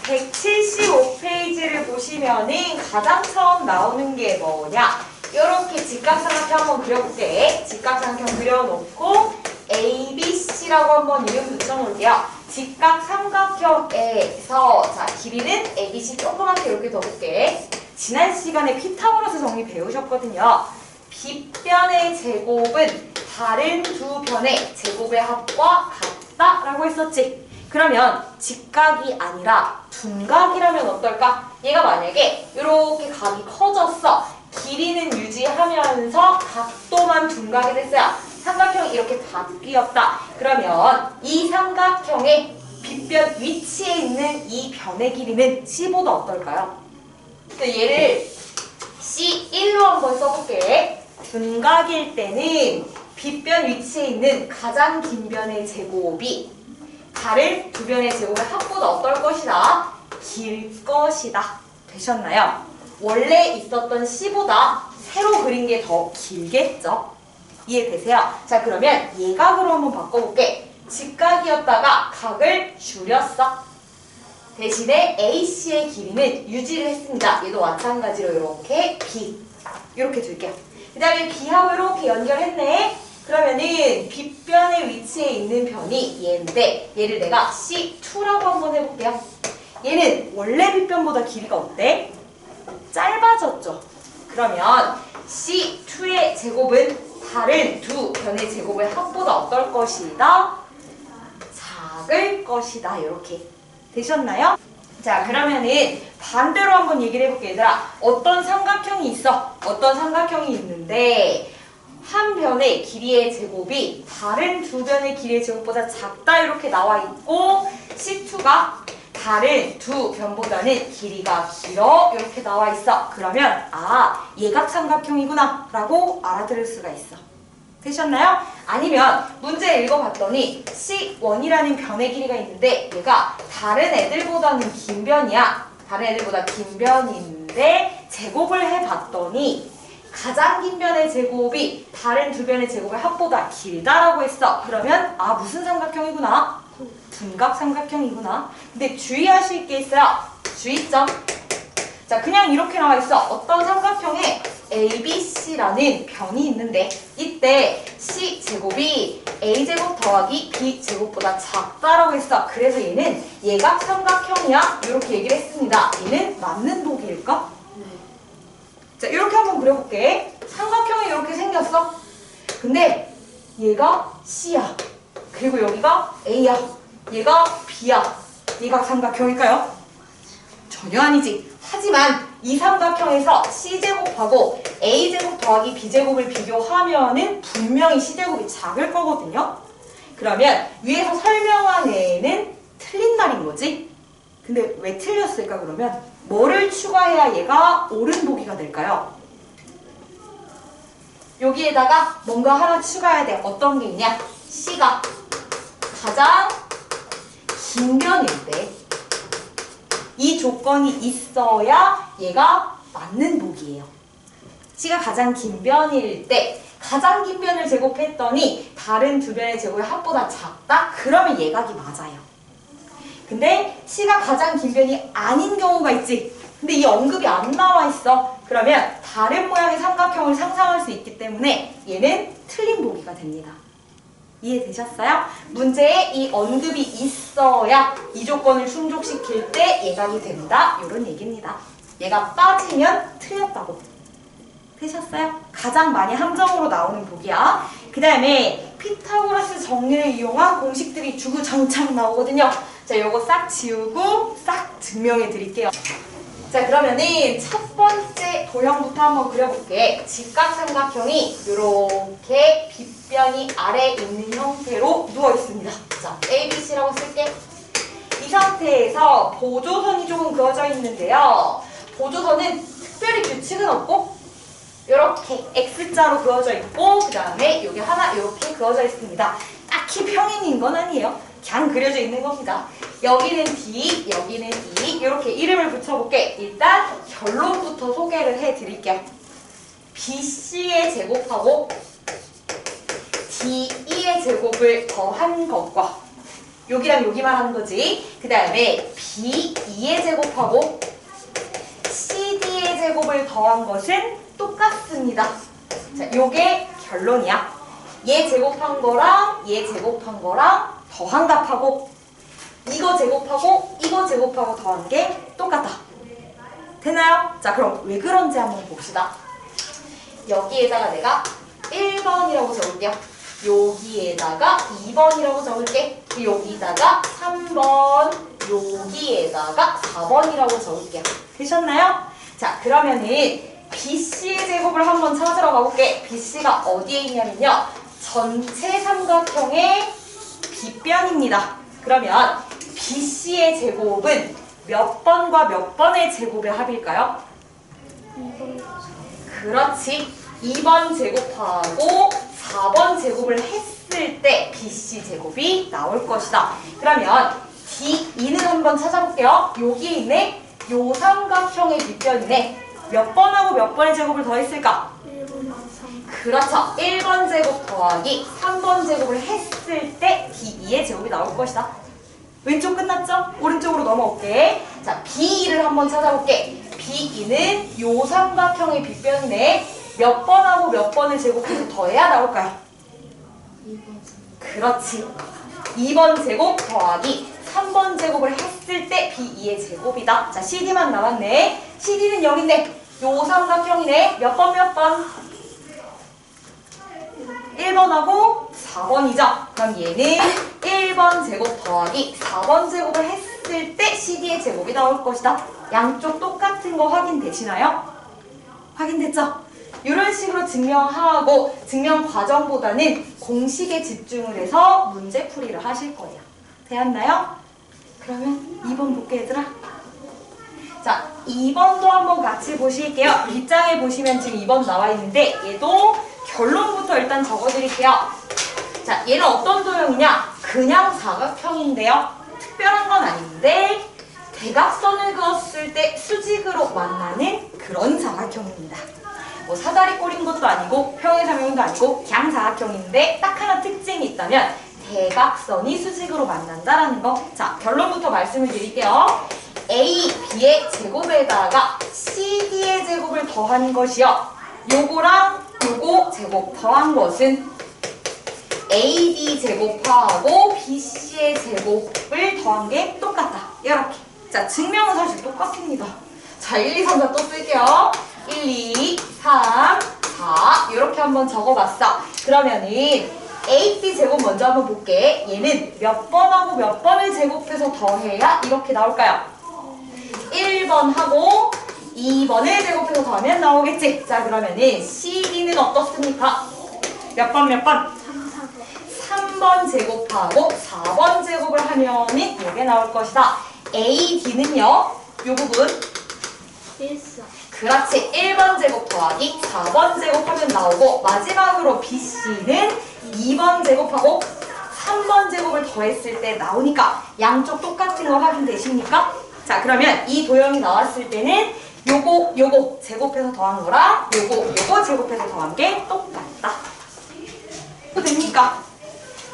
175페이지를 보시면은 가장 처음 나오는 게 뭐냐? 이렇게 직각삼각형 한번 그려볼게. 직각삼각형 그려놓고 ABC라고 한번 이름 붙여놓을게요. 직각삼각형에서 자 길이는 ABC 조그맣게 이렇게 둬볼게. 지난 시간에 피타고라스 정리 배우셨거든요. 빗변의 제곱은 다른 두 변의 제곱의 합과 같다라고 했었지. 그러면 직각이 아니라 둔각이라면 어떨까? 얘가 만약에 이렇게 각이 커졌어. 길이는 유지하면서 각도만 둔각이 됐어요. 삼각형이 이렇게 바뀌었다. 그러면 이 삼각형의 빗변 위치에 있는 이 변의 길이는 C보다 어떨까요? 얘를 C1로 한번 써볼게. 둔각일 때는 빗변 위치에 있는 가장 긴 변의 제곱이 다른 두 변의 제곱의 합보다 어떨 것이다? 길 것이다. 되셨나요? 원래 있었던 C보다 새로 그린 게 더 길겠죠? 이해되세요? 자 그러면 예각으로 한번 바꿔볼게. 직각이었다가 각을 줄였어. 대신에 AC의 길이는 유지를 했습니다. 얘도 마찬가지로 이렇게 B 이렇게 둘게요. 그 다음에 B하고 이렇게 연결했네. 그러면은 빗변의 위치에 있는 변이 얘인데 얘를 내가 C2라고 한번 해볼게요. 얘는 원래 빗변보다 길이가 어때? 짧아졌죠? 그러면 C2의 제곱은 다른 두 변의 제곱의 합보다 어떨 것이다? 작을 것이다. 이렇게 되셨나요? 자 그러면은 반대로 한번 얘기를 해볼게요. 얘들아 어떤 삼각형이 있어? 어떤 삼각형이 있는데 한 변의 길이의 제곱이 다른 두 변의 길이의 제곱보다 작다 이렇게 나와 있고 C2가 다른 두 변보다는 길이가 길어 이렇게 나와 있어. 그러면 아 예각 삼각형이구나 라고 알아들을 수가 있어. 되셨나요? 아니면 문제 읽어봤더니 C1이라는 변의 길이가 있는데 얘가 다른 애들보다는 긴 변이야. 다른 애들보다 긴 변인데 제곱을 해봤더니 가장 긴 변의 제곱이 다른 두 변의 제곱의 합보다 길다라고 했어. 그러면 아 무슨 삼각형이구나? 둔각 삼각형이구나. 근데 주의하실 게 있어요. 주의점. 자 그냥 이렇게 나와 있어. 어떤 삼각형에 ABC라는 변이 있는데 이때 C제곱이 A제곱 더하기 B제곱보다 작다라고 했어. 그래서 얘는 예각 삼각형이야. 이렇게 얘기를 했습니다. 얘는 맞는 보기일까? 자 이렇게 한번 그려볼게. 삼각형이 이렇게 생겼어. 근데 얘가 C야. 그리고 여기가 A야. 얘가 B야. 얘가 삼각형일까요? 전혀 아니지. 하지만 이 삼각형에서 C제곱하고 A제곱 더하기 B제곱을 비교하면은 분명히 C제곱이 작을 거거든요. 그러면 위에서 설명한 애는 틀린 말인 거지. 근데 왜 틀렸을까 그러면? 뭐를 추가해야 얘가 옳은 보기가 될까요? 여기에다가 뭔가 하나 추가해야 돼. 어떤 게 있냐? C가 가장 긴 변일 때 이 조건이 있어야 얘가 맞는 보기예요. C가 가장 긴 변일 때 가장 긴 변을 제곱했더니 다른 두 변의 제곱의 합보다 작다? 그러면 예각이 맞아요. 근데 C가 가장 긴 변이 아닌 경우가 있지. 근데 이 언급이 안 나와 있어. 그러면 다른 모양의 삼각형을 상상할 수 있기 때문에 얘는 틀린 보기가 됩니다. 이해되셨어요? 문제에 이 언급이 있어야 이 조건을 충족시킬 때 예각이 된다. 이런 얘기입니다. 얘가 빠지면 틀렸다고. 되셨어요? 가장 많이 함정으로 나오는 보기야. 그 다음에 피타고라스 정리를 이용한 공식들이 주구장창 나오거든요. 자, 요거 싹 지우고 싹 증명해 드릴게요. 자, 그러면은 첫 번째 도형부터 한번 그려볼게. 직각삼각형이 이렇게 빗변이 아래에 있는 형태로 누워 있습니다. 자, ABC라고 쓸게. 이 상태에서 보조선이 조금 그어져 있는데요. 보조선은 특별히 규칙은 없고 이렇게 X자로 그어져 있고 그 다음에 여기 하나 이렇게 그어져 있습니다. 딱히 평행인 건 아니에요. 그냥 그려져 있는 겁니다. 여기는 D, 여기는 E 이렇게 이름을 붙여볼게. 일단 결론부터 소개를 해드릴게요. BC의 제곱하고 DE의 제곱을 더한 것과 여기랑 여기만 하는 거지. 그 다음에 B2의 제곱하고 CD의 제곱을 더한 것은 똑같습니다. 자, 요게 결론이야. 얘 제곱한 거랑 얘 제곱한 거랑 더한 값하고 이거 제곱하고 이거 제곱하고 더한 게 똑같다. 됐나요? 자, 그럼 왜 그런지 한번 봅시다. 여기에다가 내가 1번이라고 적을게요. 여기에다가 2번이라고 적을게. 여기다가 3번, 여기에다가 4번이라고 적을게요. 되셨나요? 자, 그러면은 BC의 제곱을 한번 찾으러 가볼게. BC가 어디에 있냐면요. 전체 삼각형의 빗변입니다. 그러면 BC의 제곱은 몇 번과 몇 번의 제곱의 합일까요? 2번. 그렇지. 2번 제곱하고 4번 제곱을 했을 때 BC 제곱이 나올 것이다. 그러면 D2는 한번 찾아볼게요. 여기에 있네. 요 삼각형의 빗변이네. 몇 번하고 몇 번의 제곱을 더했을까? 1번, 3. 그렇죠. 1번 제곱 더하기 3번 제곱을 했을 때 D2의 제곱이 나올 것이다. 왼쪽 끝났죠? 오른쪽으로 넘어올게. 자, B2를 한번 찾아볼게. B2는 요 삼각형의 빗변이네. 몇 번하고 몇 번을 제곱해서 더해야 나올까요? 2번, 3. 그렇지. 2번 제곱 더하기 3번 제곱을 했을 때 B2의 제곱이다. 자, CD만 남았네. CD는 여기인데 요 삼각형이네. 몇 번 몇 번? 1번하고 4번이죠. 그럼 얘는 1번 제곱 더하기 4번 제곱을 했을 때 CD의 제곱이 나올 것이다. 양쪽 똑같은 거 확인되시나요? 확인됐죠? 이런 식으로 증명하고 증명 과정보다는 공식에 집중을 해서 문제풀이를 하실 거예요. 되었나요? 그러면 2번 볼게 얘들아. 자, 2번도 한번 같이 보실게요. 뒷장에 보시면 지금 2번 나와 있는데 얘도 결론부터 일단 적어드릴게요. 자, 얘는 어떤 도형이냐? 그냥 사각형인데요. 특별한 건 아닌데 대각선을 그었을 때 수직으로 만나는 그런 사각형입니다. 뭐 사다리 꼴인 것도 아니고 평행사면도 아니고 그냥 사각형인데 딱 하나 특징이 있다면 대각선이 수직으로 만난다라는 거. 자, 결론부터 말씀을 드릴게요. A, B의 제곱에다가 CD의 제곱을 더한 것이요. 요거랑 요거 제곱 더한 것은 AB 제곱하고 BC의 제곱을 더한 게 똑같다. 이렇게. 자, 증명은 사실 똑같습니다. 자, 1, 2, 3, 4 또 쓸게요. 1, 2, 3, 4 이렇게 한번 적어봤어. 그러면은 AB 제곱 먼저 한번 볼게. 얘는 몇 번하고 몇 번을 제곱해서 더해야 이렇게 나올까요? 1번하고 2번을 제곱해서 더하면 나오겠지. 자, 그러면은 CD는 어떻습니까? 몇 번 몇 번? 3, 4번. 3번 제곱하고 4번 제곱을 하면은 이게 나올 것이다. AD는요, 요 부분 1, 4. 그렇지. 1번 제곱 더하기 4번 제곱하면 나오고 마지막으로 BC는 2번 제곱하고 3번 제곱을 더했을 때 나오니까 양쪽 똑같은 거 확인되십니까? 자, 그러면 이 도형이 나왔을 때는 요거 제곱해서 더한 거랑 요거 제곱해서 더한 게 똑같다. 또 됩니까?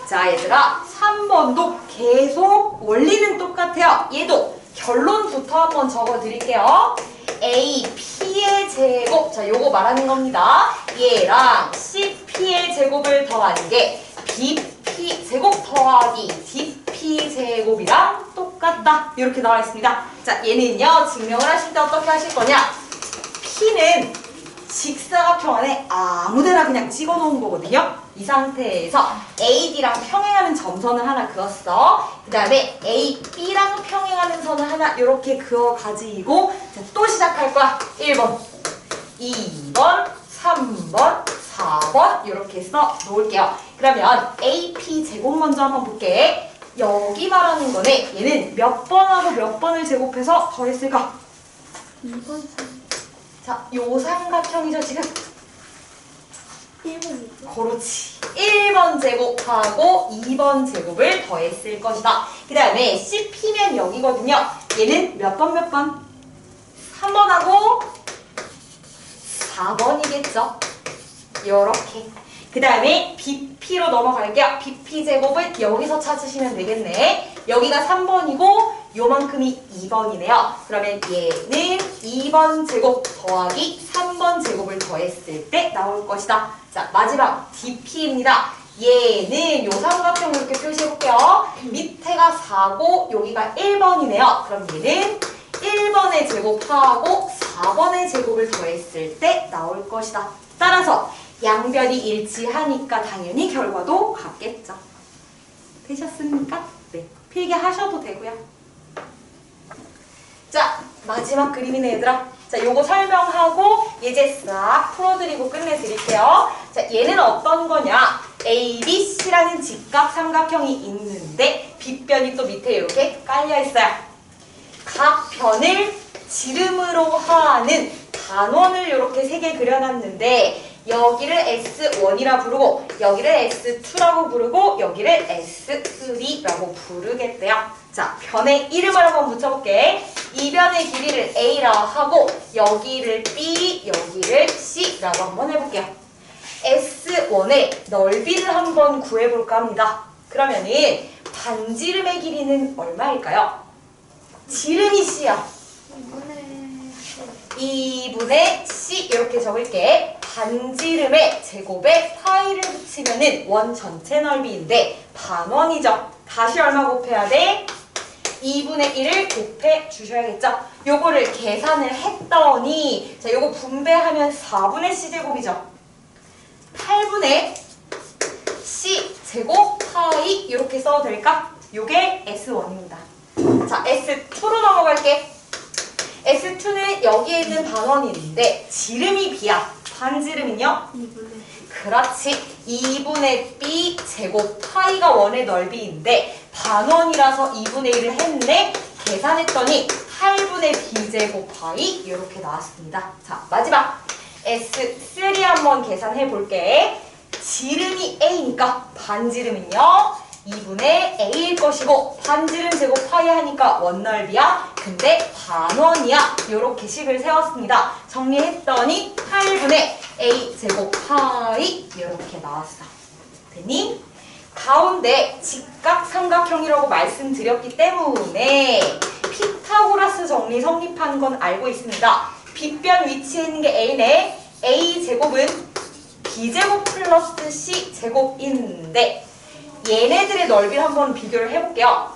자, 얘들아 3번도 계속 원리는 똑같아요. 얘도 결론부터 한번 적어드릴게요. A, P의 제곱. 자, 요거 말하는 겁니다. 얘랑 CP의 제곱을 더하는 게 BP 제곱 더하기 DP 제곱이랑 똑같다. 이렇게 나와 있습니다. 자, 얘는요, 증명을 하실 때 어떻게 하실 거냐? P는 직사각형 안에 아무데나 그냥 찍어 놓은 거거든요. 이 상태에서 AD랑 평행하는 점선을 하나 그었어. 그 다음에 AB랑 평행하는 선을 하나 이렇게 그어가지고 또 시작할 거야. 1번, 2번, 3번, 4번 이렇게 해서 놓을게요. 그러면 AP 제곱 먼저 한번 볼게. 여기 말하는 거네. 얘는 몇 번하고 몇 번을 제곱해서 더했을까? 2번, 3. 자, 요 삼각형이죠, 지금? 1번, 2번. 그렇지. 1번 제곱하고 2번 제곱을 더했을 것이다. 그 다음에 CP면 여기거든요. 얘는 몇 번 몇 번? 3번하고 4번이겠죠. 요렇게. 그 다음에 BP로 넘어갈게요. BP 제곱은 여기서 찾으시면 되겠네. 여기가 3번이고 요만큼이 2번이네요. 그러면 얘는 2번 제곱 더하기 3번 제곱을 더했을 때 나올 것이다. 자, 마지막 DP입니다. 얘는 요 삼각형 이렇게 표시해볼게요. 밑에가 4고 여기가 1번이네요. 그럼 얘는 1번의 제곱하고 4번의 제곱을 더했을 때 나올 것이다. 따라서 양변이 일치하니까 당연히 결과도 같겠죠. 되셨습니까? 네. 필기하셔도 되고요. 자, 마지막 그림이네 얘들아. 자, 요거 설명하고 예제 싹 풀어드리고 끝내드릴게요. 자, 얘는 어떤 거냐? ABC라는 직각 삼각형이 있는데 빗변이 또 밑에 이렇게 깔려있어요. 각 변을 지름으로 하는 단원을 이렇게 3개 그려놨는데 여기를 S1이라 부르고 여기를 S2라고 부르고 여기를 S3라고 부르겠대요. 자, 변의 이름을 한번 붙여볼게. 이 변의 길이를 A라 하고 여기를 B, 여기를 C라고 한번 해볼게요. S1의 넓이를 한번 구해볼까 합니다. 그러면은 반지름의 길이는 얼마일까요? 지름이 C야. 2분의 C 이렇게 적을게. 반지름의 제곱에 파이를 붙이면은 원 전체 넓이인데 반원이죠. 다시 얼마 곱해야 돼? 2분의 1을 곱해 주셔야겠죠. 요거를 계산을 했더니 자, 요거 분배하면 4분의 C제곱이죠. 8분의 C제곱 파이 이렇게 써도 될까? 요게 S1입니다. 자, S2로 넘어갈게. S2는 여기에 있는 반원인데 지름이 B야. 반지름은요? 2분의 그렇지. 2분의 B 제곱 파이가 원의 넓이인데 반원이라서 2분의 1을 했네. 계산했더니 8분의 B 제곱 파이 이렇게 나왔습니다. 자, 마지막 S3 한번 계산해 볼게. 지름이 A니까 반지름은요? 2분의 A일 것이고 반지름 제곱 파이 하니까 원넓이야. 근데 반원이야. 이렇게 식을 세웠습니다. 정리했더니 8분의 A 제곱 파이 이렇게 나왔어. 됐니? 가운데 직각 삼각형이라고 말씀드렸기 때문에 피타고라스 정리 성립한 건 알고 있습니다. 빗변 위치에 있는 게 A네. A 제곱은 B 제곱 플러스 C 제곱인데 얘네들의 넓이를 한번 비교를 해볼게요.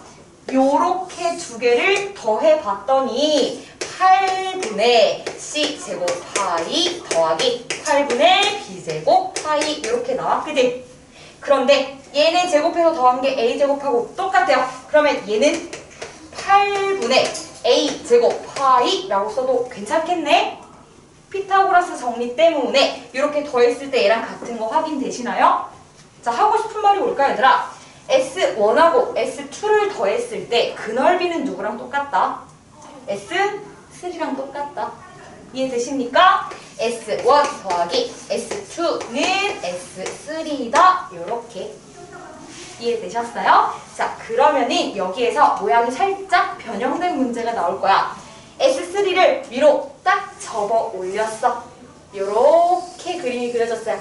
요렇게 두 개를 더해봤더니 8분의 C제곱 파이 더하기 8분의 B제곱 파이 이렇게 나왔거든. 그런데 얘네 제곱해서 더한 게 A제곱하고 똑같아요. 그러면 얘는 8분의 A제곱 파이라고 써도 괜찮겠네? 피타고라스 정리 때문에 이렇게 더했을 때 얘랑 같은 거 확인되시나요? 자, 하고 싶은 말이 뭘까 얘들아? S1하고 S2를 더했을 때 그 넓이는 누구랑 똑같다? S3랑 똑같다. 이해되십니까? S1 더하기 S2는 S3다. 요렇게. 이해되셨어요? 자, 그러면은 여기에서 모양이 살짝 변형된 문제가 나올 거야. S3를 위로 딱 접어 올렸어. 요렇게 그림이 그려졌어요.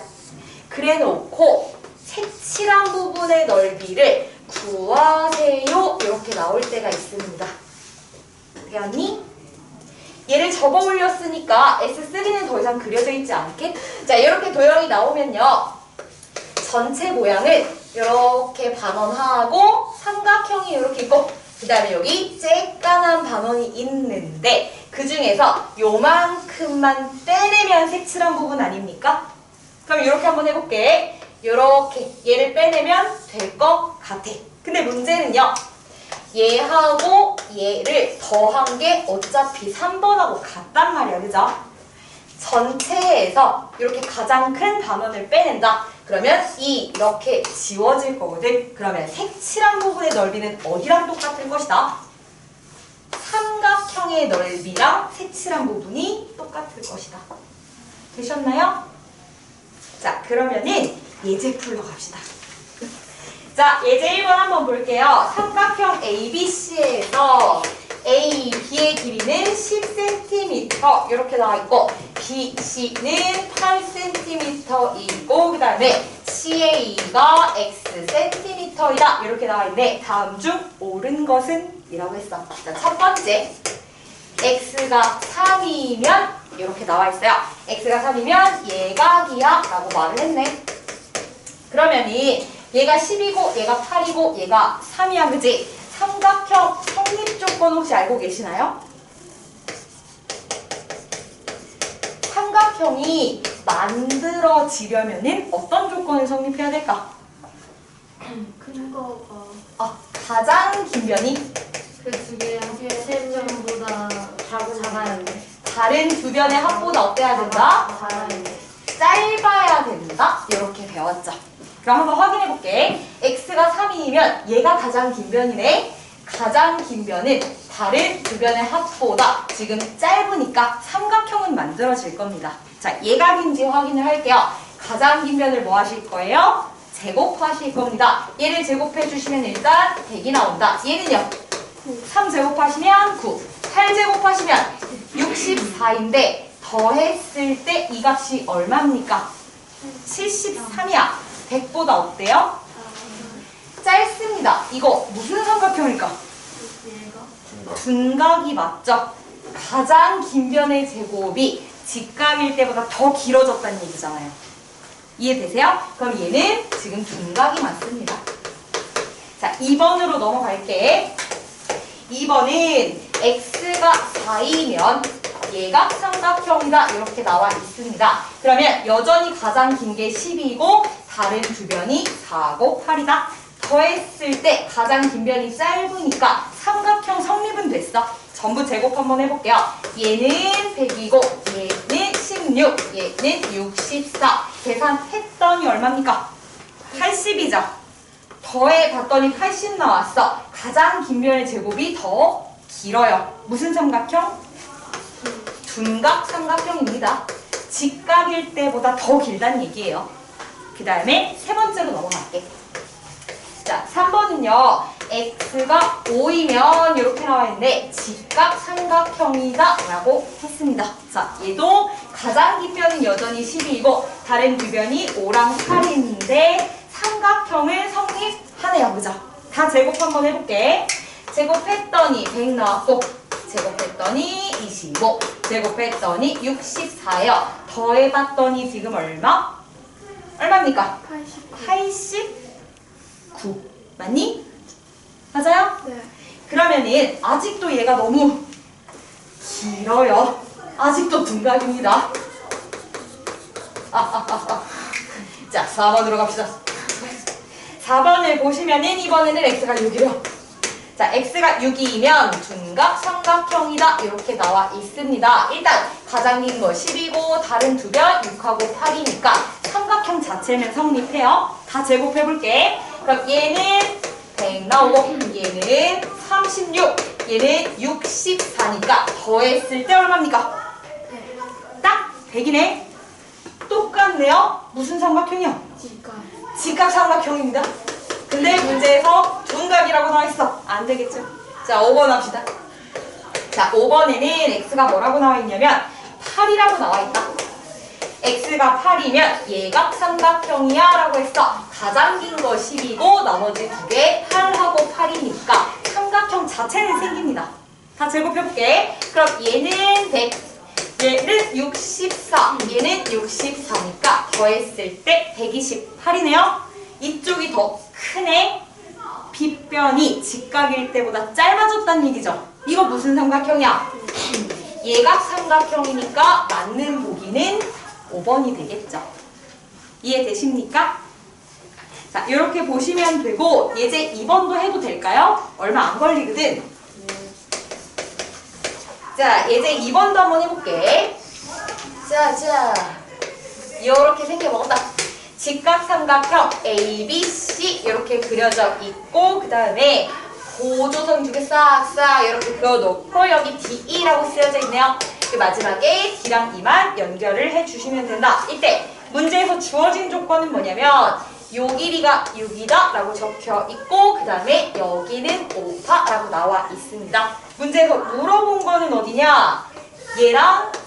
그래 놓고 색칠한 부분의 넓이를 구하세요. 이렇게 나올 때가 있습니다. 되었니? 얘를 접어 올렸으니까 S3는 더 이상 그려져 있지 않게? 자, 이렇게 도형이 나오면요. 전체 모양은 이렇게 반원하고 삼각형이 이렇게 있고 그 다음에 여기 쬐깐한 반원이 있는데 그 중에서 요만큼만 빼내면 색칠한 부분 아닙니까? 그럼 이렇게 한번 해볼게. 이렇게 얘를 빼내면 될 것 같아. 근데 문제는요. 얘하고 얘를 더한 게 어차피 3번하고 같단 말이야. 그죠? 전체에서 이렇게 가장 큰 반원을 빼낸다. 그러면 이렇게 지워질 거거든. 그러면 색칠한 부분의 넓이는 어디랑 똑같을 것이다? 삼각형의 넓이랑 색칠한 부분이 똑같을 것이다. 되셨나요? 자, 그러면은 예제 풀러 갑시다. 자, 예제 1번 한번 볼게요. 삼각형 ABC에서 A, B의 길이는 10cm 이렇게 나와 있고 BC는 8cm이고 그 다음에 CA가 X cm이다 이렇게 나와 있는데 다음 중 옳은 것은? 이라고 했어. 자, 첫 번째 X가 3이면 이렇게 나와 있어요. X가 3이면 예각이야 라고 말을 했네. 그러면은 얘가 10이고 얘가 8이고 얘가 3이야 그지? 삼각형 성립 조건 혹시 알고 계시나요? 삼각형이 만들어지려면은 어떤 조건을 성립해야 될까? 큰 거가 가장 긴 변이 그 두 개 세점보다 작아야 돼. 다른 두 변의 합보다 어때야 된다? 작아야 돼. 짧아야 된다? 이렇게 배웠죠. 그럼 한번 확인해 볼게. X가 3이면 얘가 가장 긴 변이네. 가장 긴 변은 다른 두 변의 합보다 지금 짧으니까 삼각형은 만들어질 겁니다. 자, 얘가 긴지 확인을 할게요. 가장 긴 변을 뭐 하실 거예요? 제곱하실 겁니다. 얘를 제곱해 주시면 일단 100이 나온다. 얘는요? 3 제곱하시면 9, 8 제곱하시면 64인데 더했을 때 이 값이 얼마입니까? 73이야. 100보다 어때요? 짧습니다. 이거 무슨 삼각형일까? 얘가 둔각이 맞죠? 가장 긴 변의 제곱이 직각일 때보다 더 길어졌다는 얘기잖아요. 이해되세요? 그럼 얘는 지금 둔각이 맞습니다. 자, 2번으로 넘어갈게. 2번은 X가 4이면 예각 삼각형이다 이렇게 나와 있습니다. 그러면 여전히 가장 긴 게 10이고 다른 두 변이 4고 8이다. 더했을 때 가장 긴 변이 짧으니까 삼각형 성립은 됐어. 전부 제곱 한번 해볼게요. 얘는 100이고 얘는 16, 얘는 64. 계산했더니 얼마입니까? 80이죠. 더해봤더니 80 나왔어. 가장 긴 변의 제곱이 더 길어요. 무슨 삼각형? 둔각 삼각형입니다. 직각일 때보다 더 길다는 얘기예요. 그 다음에 세 번째로 넘어갈게. 자, 3번은요. X가 5이면 이렇게 나와 있는데 직각 삼각형이다 라고 했습니다. 자, 얘도 가장 긴 변은 여전히 12이고 다른 두 변이 5랑 8인데 삼각형을 성립하네요. 그죠? 다 제곱 한번 해볼게. 제곱했더니 100 나왔고 제곱했더니 25 제곱했더니 64예요. 더해봤더니 지금 얼마? 얼마입니까? 89 맞니? 맞아요? 네. 그러면은 아직도 얘가 너무 길어요. 아직도 둔각입니다. 자, 4번으로 갑시다. 4번을 보시면은 이번에는 X가 6이래요. 자, X가 6이면 둔각 삼각형이다 이렇게 나와 있습니다. 일단 가장 긴 거 10이고 다른 두 변 6하고 8이니까 삼각형 자체는 성립해요. 다 제곱해볼게. 그럼 얘는 100 나오고 얘는 36, 얘는 64니까 더했을 때 얼마입니까? 딱 100이네. 똑같네요. 무슨 삼각형이야? 직각 삼각형입니다. 근데 문제에서 둔각이라고 나와있어. 안 되겠죠? 자, 5번 합시다. 자, 5번에는 X가 뭐라고 나와있냐면 8이라고 나와있다. X가 8이면 예각 삼각형이야 라고 했어. 가장 긴 거 10이고 나머지 두 개 8하고 8이니까 삼각형 자체는 생깁니다. 다 제곱해볼게. 그럼 얘는 100, 얘는 64, 얘는 64니까 더했을 때 128이네요. 이쪽이 더 크네. 빗변이 직각일 때보다 짧아졌다는 얘기죠. 이거 무슨 삼각형이야? 예각 삼각형이니까 맞는 보기는 5번이 되겠죠. 이해되십니까? 자, 이렇게 보시면 되고 예제 2번도 해도 될까요? 얼마 안 걸리거든. 자, 예제 2번도 한번 해볼게. 자, 이렇게 생겨먹었다. 직각 삼각형 ABC 이렇게 그려져 있고 그 다음에 고조선 두 개 싹싹 이렇게 그어놓고 여기 DE라고 쓰여져 있네요. 그 마지막에 D랑 E만 연결을 해주시면 된다. 이때 문제에서 주어진 조건은 뭐냐면 요 길이가 6이다 라고 적혀 있고 그 다음에 여기는 5파 라고 나와 있습니다. 문제에서 물어본 거는 어디냐?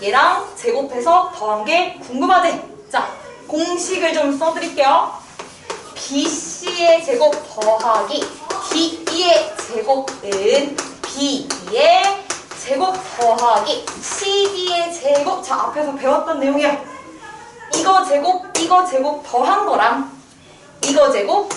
얘랑 제곱해서 더한 게 궁금하대. 자, 공식을 좀 써드릴게요. BC의 제곱 더하기 DE의 제곱은 BE의 제곱 더하기 CD의 제곱. 자, 앞에서 배웠던 내용이야. 이거 제곱 더한 거랑 이거 제곱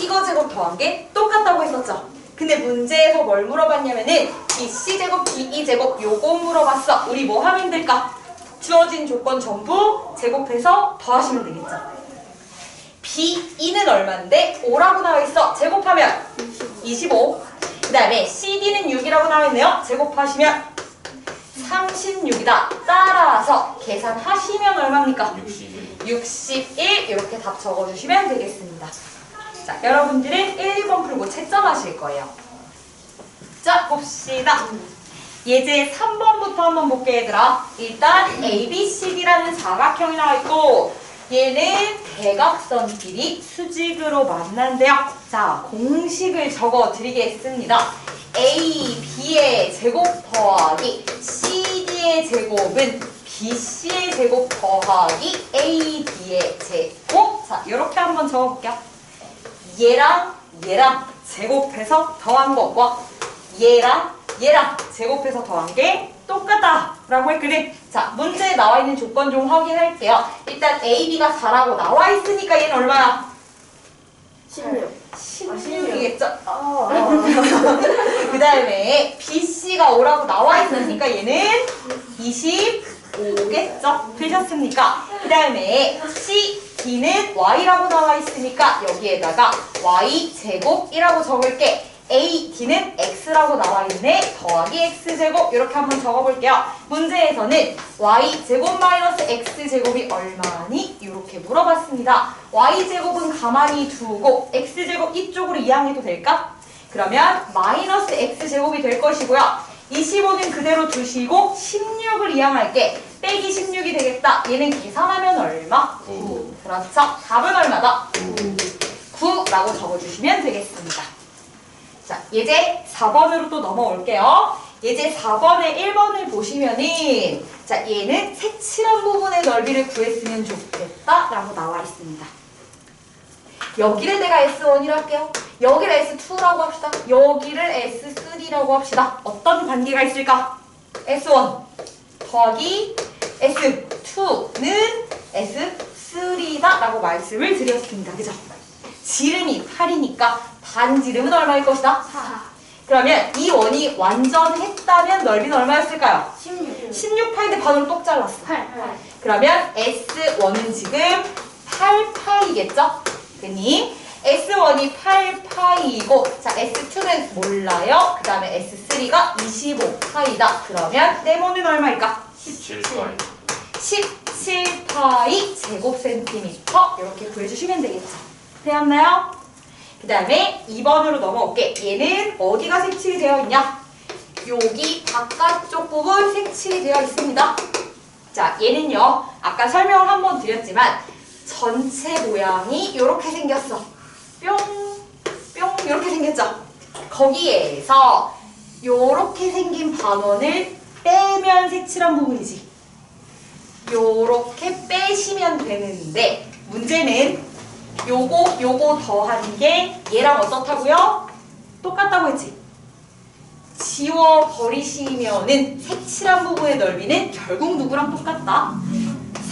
더한 게 똑같다고 했었죠. 근데 문제에서 뭘 물어봤냐면은 BC 제곱, DE 제곱 요거 물어봤어. 우리 뭐 하면 될까? 주어진 조건 전부 제곱해서 더하시면 되겠죠. BE는 얼마인데? 5라고 나와 있어. 제곱하면 25. 그 다음에 CD는 6이라고 나와 있네요. 제곱하시면 36이다. 따라서 계산하시면 얼마입니까? 61. 이렇게 답 적어주시면 되겠습니다. 자, 여러분들은 1, 2번 풀고 채점하실 거예요. 자, 봅시다. 예제 3번부터 한번 볼게, 얘들아. 일단 ABCD라는 사각형이 나와 있고 얘는 대각선끼리 수직으로 만난대요. 자, 공식을 적어 드리겠습니다. AB의 제곱 더하기 CD의 제곱은 BC의 제곱 더하기 AD의 제곱. 자, 이렇게 한번 적어볼게요. 얘랑 제곱해서 더한 것과 얘랑 제곱해서 더한 게 똑같다 라고 했거든. 자, 문제에 나와 있는 조건 좀 확인할게요. 일단 AB가 4라고 나와 있으니까 얘는 얼마야? 16이겠죠? 그 다음에 BC가 5라고 나와 있으니까 얘는 25겠죠? 되셨습니까? 그 다음에 CD는 Y라고 나와 있으니까 여기에다가 Y제곱이라고 적을게. AD는 X라고 나와 있네. 더하기 X제곱. 이렇게 한번 적어볼게요. 문제에서는 Y제곱 마이너스 X제곱이 얼마니? 이렇게 물어봤습니다. Y제곱은 가만히 두고 X제곱 이쪽으로 이항해도 될까? 그러면 마이너스 X제곱이 될 것이고요. 25는 그대로 두시고 16을 이항할게. 빼기 16이 되겠다. 얘는 계산하면 얼마? 9. 그렇죠. 답은 얼마다? 9라고 적어주시면 되겠습니다. 자, 예제 4번으로 또 넘어올게요. 예제 4번에 1번을 보시면은 자, 얘는 색칠한 부분의 넓이를 구했으면 좋겠다 라고 나와 있습니다. 여기를 내가 S1이라고 할게요. 여기를 S2라고 합시다. 여기를 S3라고 합시다. 어떤 관계가 있을까? S1 더하기 S2는 S3다 라고 말씀을 드렸습니다. 그죠? 지름이 8이니까 반지름은 얼마일 것이다? 4. 그러면 이 원이 완전했다면 넓이는 얼마였을까요? 16. 16파인데 반으로 똑 잘랐어. 8. 그러면 S1은 지금 8파이겠죠? 그니 S1이 8파이고 자 S2는 몰라요. 그 다음에 S3가 25파이다. 그러면 네모는 얼마일까? 17파이. 17파이 제곱센티미터 이렇게 구해주시면 되겠죠. 되었나요? 그 다음에 2번으로 넘어올게. 얘는 어디가 색칠이 되어 있냐? 여기 바깥쪽 부분 색칠이 되어 있습니다. 자, 얘는요. 아까 설명을 한번 드렸지만 전체 모양이 이렇게 생겼어. 뿅, 뿅 이렇게 생겼죠? 거기에서 이렇게 생긴 반원을 빼면 색칠한 부분이지. 요렇게 빼시면 되는데 문제는 요거 더하는 게 얘랑 어떻다고요? 똑같다고 했지? 지워버리시면은 색칠한 부분의 넓이는 결국 누구랑 똑같다?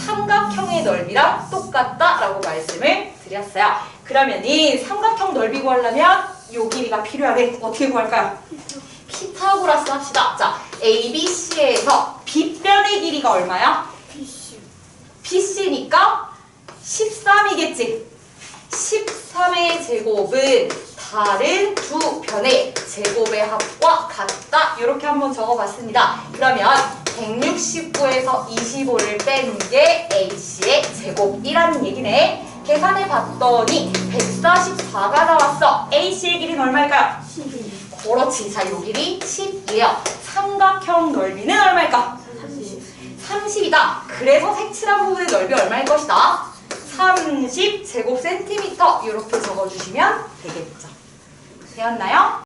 삼각형의 넓이랑 똑같다 라고 말씀을 드렸어요. 그러면 이 삼각형 넓이 구하려면 요 길이가 필요하네. 어떻게 구할까요? 피타고라스 합시다. 자, ABC에서 B변의 길이가 얼마야? BC니까 13이겠지. 13의 제곱은 다른 두 변의 제곱의 합과 같다. 이렇게 한번 적어봤습니다. 그러면 169에서 25를 빼는 게 A씨의 제곱이라는 얘기네. 계산해봤더니 144가 나왔어. A씨의 길이는 얼마일까요? 12. 그렇지. 자, 요 길이 10이에요. 삼각형 넓이는 얼마일까? 30. 30이다. 그래서 색칠한 부분의 넓이 얼마일 것이다? 30 제곱센티미터 이렇게 적어주시면 되겠죠. 되었나요?